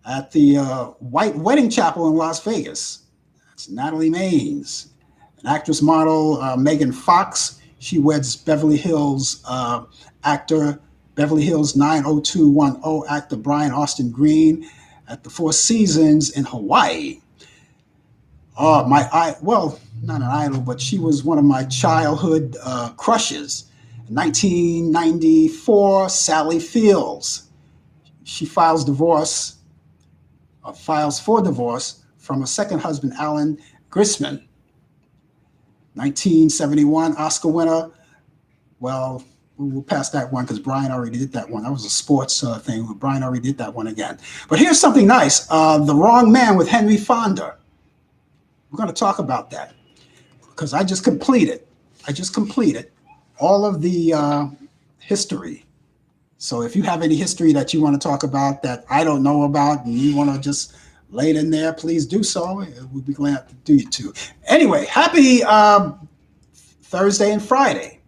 at the White Wedding Chapel in Las Vegas. That's Natalie Maines. An actress model, Megan Fox, she weds Beverly Hills actor, Beverly Hills 90210 actor Brian Austin Green at the Four Seasons in Hawaii. Well, not an idol, but she was one of my childhood crushes. In 1994, Sally Fields. She files for divorce from her second husband, Allan Grisman. 1971, Oscar winner. Well, we'll pass that one because Brian already did that one. That was a sports thing. Brian already did that one again. But here's something nice. The Wrong Man with Henry Fonda. We're going to talk about that because I just completed all of the history. So if you have any history that you want to talk about that I don't know about and you want to just lay it in there, please do so. We'll be glad to do you too. Anyway, happy Thursday and Friday.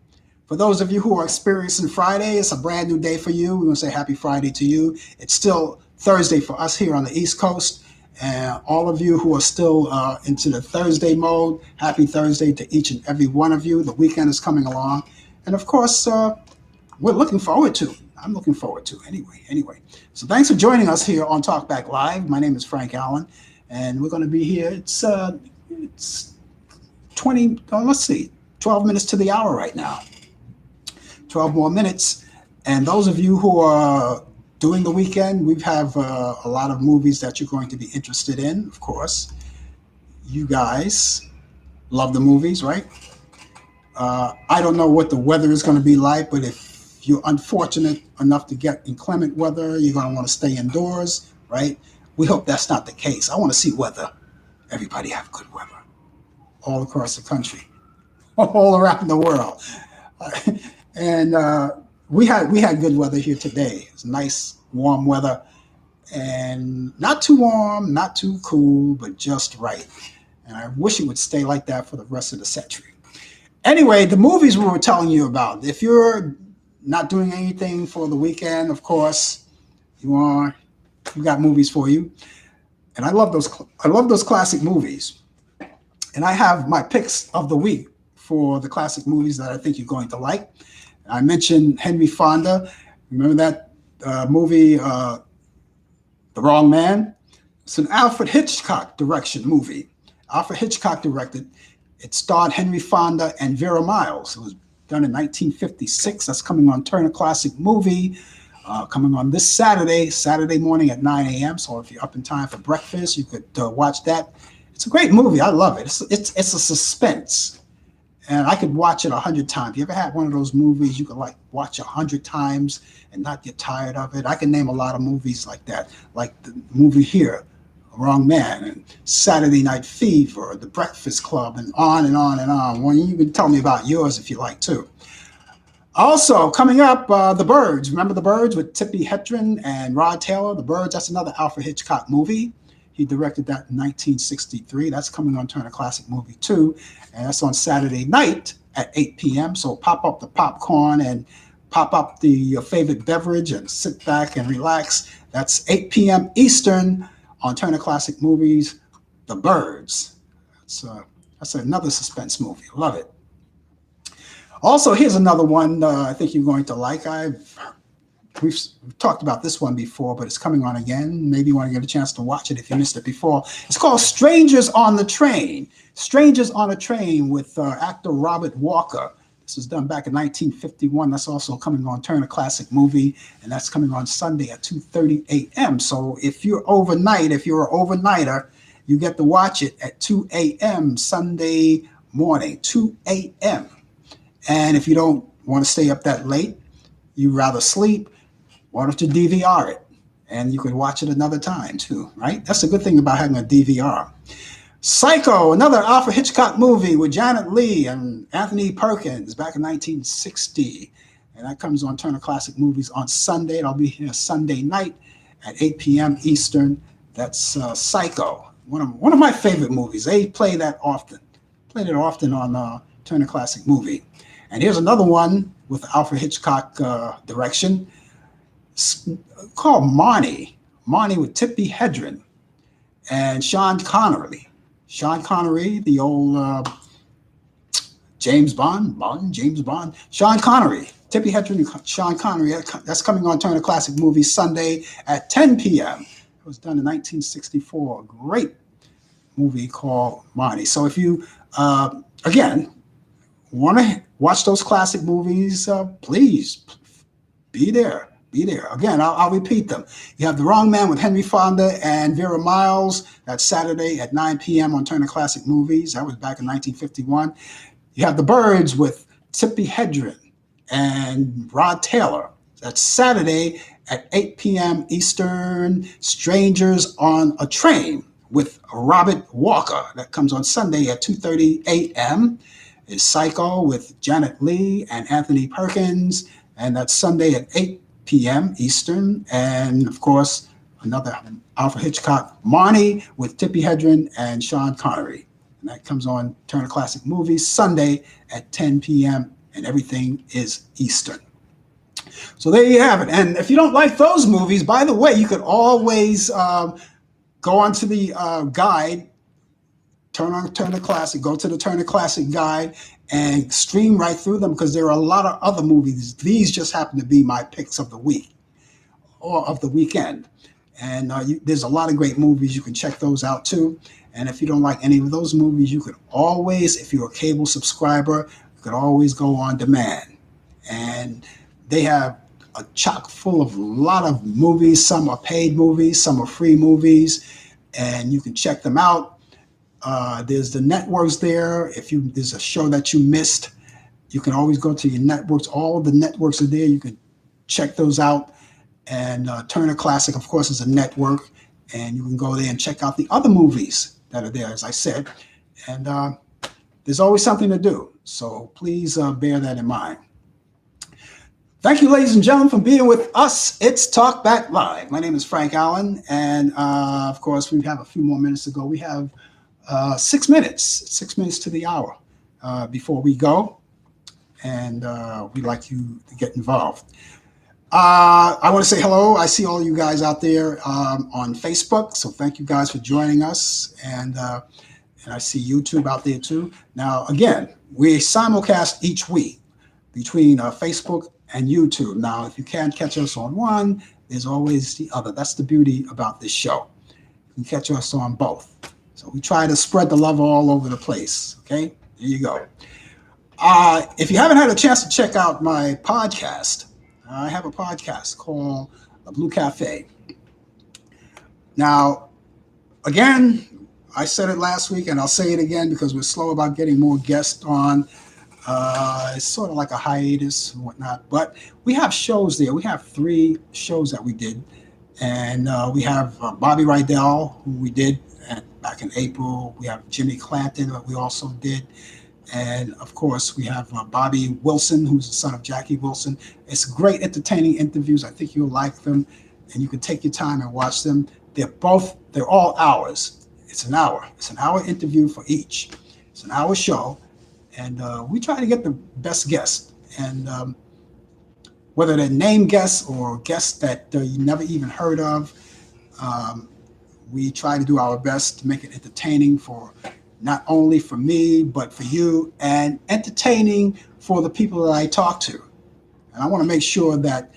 For those of you who are experiencing Friday, it's a brand new day for you. We want to say happy Friday to you. It's still Thursday for us here on the East Coast. And all of you who are still into the Thursday mode, happy Thursday to each and every one of you. The weekend is coming along. And of course, we're looking forward to. I'm looking forward to anyway. So thanks for joining us here on Talkback Live. My name is Frank Allen, and we're going to be here. It's 12 minutes to the hour right now. 12 more minutes. And those of you who are doing the weekend, we have a lot of movies that you're going to be interested in, of course. You guys love the movies, right? I don't know what the weather is going to be like, but if you're unfortunate enough to get inclement weather, you're going to want to stay indoors, right? We hope that's not the case. I want to see weather. Everybody have good weather all across the country, all around the world. And we had good weather here today. It's nice, warm weather, and not too warm, not too cool, but just right. And I wish it would stay like that for the rest of the century. Anyway, the movies we were telling you about. If you're not doing anything for the weekend, of course, we got movies for you. And I love those classic movies. And I have my picks of the week for the classic movies that I think you're going to like. I mentioned Henry Fonda. Remember that movie, The Wrong Man? It's an Alfred Hitchcock direction movie. Alfred Hitchcock directed. It starred Henry Fonda and Vera Miles. It was done in 1956. That's coming on Turner Classic Movie, coming on this Saturday morning at 9 a.m. So if you're up in time for breakfast, you could watch that. It's a great movie. I love it. It's a suspense. And I could watch it 100 times. You ever had one of those movies you could watch 100 times and not get tired of it? I can name a lot of movies like that, like the movie here, Wrong Man, and Saturday Night Fever, The Breakfast Club, and on and on and on. Well, you can tell me about yours if you like too. Also, coming up, The Birds. Remember The Birds with Tippi Hedren and Rod Taylor? The Birds, that's another Alfred Hitchcock movie. He directed that in 1963. That's coming on Turner Classic Movie too. And that's on Saturday night at 8 p.m. So pop up the popcorn and pop up your favorite beverage and sit back and relax. That's 8 p.m. Eastern on Turner Classic Movies, The Birds. That's another suspense movie. Love it. Also, here's another one I think you're going to like. We've talked about this one before, but it's coming on again. Maybe you want to get a chance to watch it if you missed it before. It's called Strangers on the Train. Strangers on a Train with actor Robert Walker. This was done back in 1951. That's also coming on Turner Classic Movie, and that's coming on Sunday at 2:30 a.m. So if you're an overnighter, you get to watch it at 2 a.m. Sunday morning, 2 a.m. And if you don't want to stay up that late, you rather sleep, why don't you DVR it? And you can watch it another time too, right? That's the good thing about having a DVR. Psycho, another Alfred Hitchcock movie with Janet Leigh and Anthony Perkins back in 1960. And that comes on Turner Classic Movies on Sunday. It'll be here Sunday night at 8 p.m. Eastern. That's Psycho, one of my favorite movies. They play that often. Played it often on Turner Classic Movie. And here's another one with Alfred Hitchcock direction. It's called Marnie with Tippi Hedren and Sean Connery. Sean Connery, the old James Bond. Sean Connery, Tippi Hedren, and Sean Connery. That's coming on Turner Classic Movies Sunday at 10 p.m. It was done in 1964. A great movie called Marnie. So if you, again, want to watch those classic movies, please be there. Be there. Again, I'll repeat them. You have The Wrong Man with Henry Fonda and Vera Miles. That's Saturday at 9 p.m. on Turner Classic Movies. That was back in 1951. You have The Birds with Tippi Hedren and Rod Taylor. That's Saturday at 8 p.m. Eastern. Strangers on a Train with Robert Walker. That comes on Sunday at 2:30 a.m. Is Psycho with Janet Leigh and Anthony Perkins. And that's Sunday at 8 p.m. Eastern. And of course, another Alfred Hitchcock, Marnie with Tippi Hedren and Sean Connery. And that comes on Turner Classic Movies Sunday at 10 p.m. And everything is Eastern. So there you have it. And if you don't like those movies, by the way, you could always go onto the guide, turn on Turner Classic, go to the Turner Classic Guide and stream right through them because there are a lot of other movies. These just happen to be my picks of the week or of the weekend. And there's a lot of great movies. You can check those out too. And if you don't like any of those movies, you could always, if you're a cable subscriber, you could always go on demand. And they have a chock full of a lot of movies. Some are paid movies, some are free movies, and you can check them out. There's the networks there. If there's a show that you missed, you can always go to your networks. All of the networks are there. You can check those out. And Turner Classic, of course, is a network. And you can go there and check out the other movies that are there, as I said. And there's always something to do. So please bear that in mind. Thank you, ladies and gentlemen, for being with us. It's Talk Back Live. My name is Frank Allan. And, of course, we have a few more minutes to go. We have 6 minutes to the hour before we go, and we'd like you to get involved. I want to say hello. I see all you guys out there on Facebook, so thank you guys for joining us, and I see YouTube out there too. Now, again, we simulcast each week between Facebook and YouTube. Now, if you can't catch us on one, there's always the other. That's the beauty about this show. You can catch us on both. So we try to spread the love all over the place. Okay, there you go. If you haven't had a chance to check out my podcast, I have a podcast called The Blue Cafe. Now, again, I said it last week and I'll say it again because we're slow about getting more guests on. It's sort of like a hiatus and whatnot, but we have shows there. We have 3 shows that we did. And we have Bobby Rydell, who we did back in April. We have Jimmy Clanton, that we also did. And, of course, we have Bobby Wilson, who's the son of Jackie Wilson. It's great, entertaining interviews. I think you'll like them. And you can take your time and watch them. They're all hours. It's an hour. It's an hour interview for each. It's an hour show. And we try to get the best guests. And whether they're name guests or guests that you never even heard of, um, we try to do our best to make it entertaining for not only for me, but for you, and entertaining for the people that I talk to. And I want to make sure that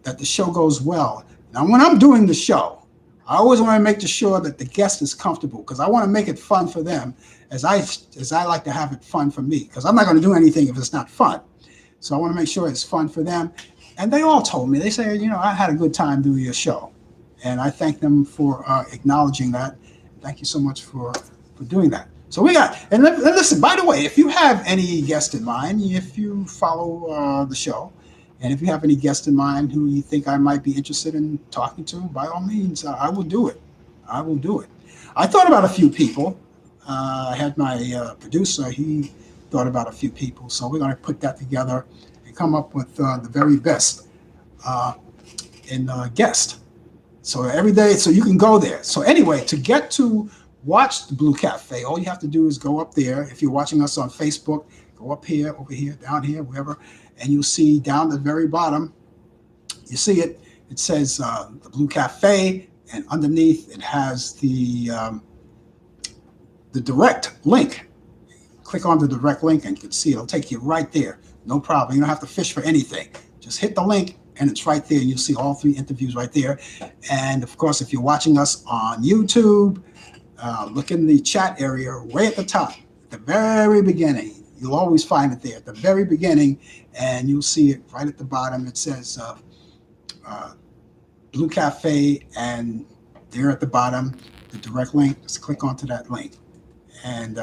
the show goes well. Now, when I'm doing the show, I always want to make sure that the guest is comfortable because I want to make it fun for them as I like to have it fun for me because I'm not going to do anything if it's not fun. So I want to make sure it's fun for them. And they all told me, they say, I had a good time doing your show. And I thank them for acknowledging that. Thank you so much for doing that. So we got, and listen, by the way, if you have any guest in mind, if you follow the show, and if you have any guest in mind who you think I might be interested in talking to, by all means, I will do it. I will do it. I thought about a few people. I had my producer, he thought about a few people. So we're going to put that together and come up with the very best in guest. So every day, so you can go there. So anyway, to get to watch the Blue Cafe, all you have to do is go up there. If you're watching us on Facebook, go up here, over here, down here, wherever, and you'll see down the very bottom, you see it. It says the Blue Cafe, and underneath it has the direct link. Click on the direct link, and you can see it'll take you right there. No problem. You don't have to fish for anything. Just hit the link, and it's right there. You'll see all 3 interviews right there. And of course, if you're watching us on YouTube, look in the chat area way at the top, at the very beginning. You'll always find it there at the very beginning, and you'll see it right at the bottom. It says Blue Cafe, and there at the bottom, the direct link. Just click onto that link, and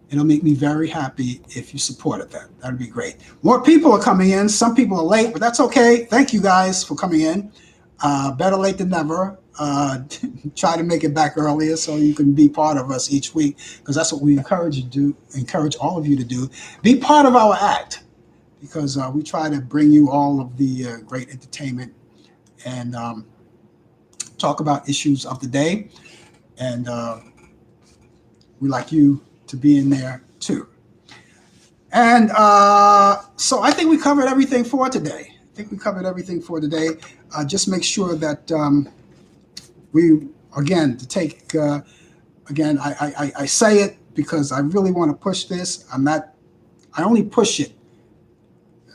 it'll make me very happy if you supported that. That'd be great. More people are coming in. Some people are late, but that's okay. Thank you guys for coming in. Better late than never. Try to make it back earlier so you can be part of us each week, because that's what we encourage all of you to do. Be part of our act, because we try to bring you all of the great entertainment and talk about issues of the day. And we like you to be in there too. And so I think we covered everything for today. Just make sure that I say it because I really want to push this. I only push it.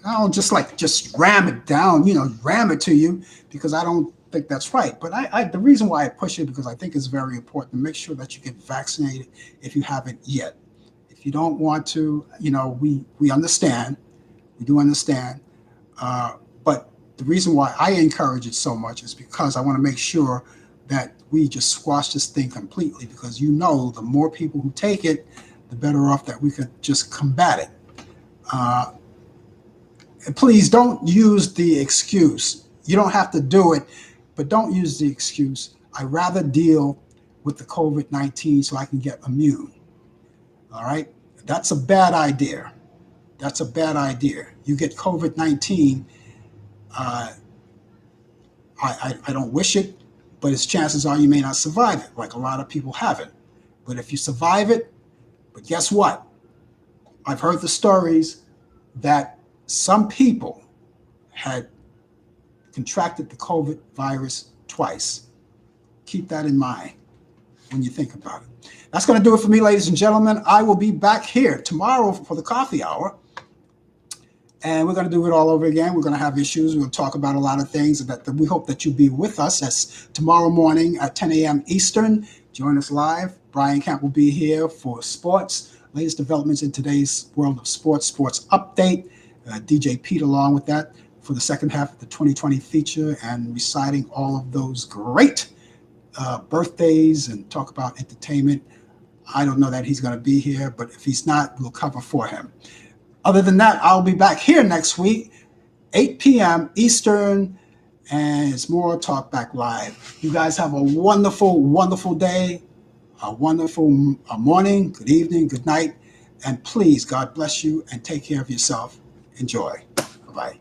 I don't just ram it down, ram it to you, because I don't think that's right. But the reason why I push it, because I think it's very important to make sure that you get vaccinated if you haven't yet. If you don't want to, we understand. We do understand. But the reason why I encourage it so much is because I want to make sure that we just squash this thing completely, because the more people who take it, the better off that we could just combat it. And please don't use the excuse. You don't have to do it, but don't use the excuse. I'd rather deal with the COVID-19 so I can get immune. All right? That's a bad idea. You get COVID-19. I don't wish it, but its chances are you may not survive it, like a lot of people haven't. But if you survive it, but guess what? I've heard the stories that some people had contracted the COVID virus twice. Keep that in mind when you think about it. That's going to do it for me, ladies and gentlemen. I will be back here tomorrow for the coffee hour. And we're going to do it all over again. We're going to have issues. We're going to talk about a lot of things that we hope that you'll be with us. That's tomorrow morning at 10 a.m. Eastern. Join us live. Brian Camp will be here for sports, latest developments in today's world of sports update. DJ Pete along with that for the second half of the 2020 feature, and reciting all of those great birthdays and talk about entertainment. I don't know that he's going to be here, but if he's not, we'll cover for him. Other than that, I'll be back here next week, 8 p.m. Eastern, and it's more Talk Back Live. You guys have a wonderful, wonderful day, a wonderful morning, good evening, good night, and please, God bless you, and take care of yourself. Enjoy. Bye-bye.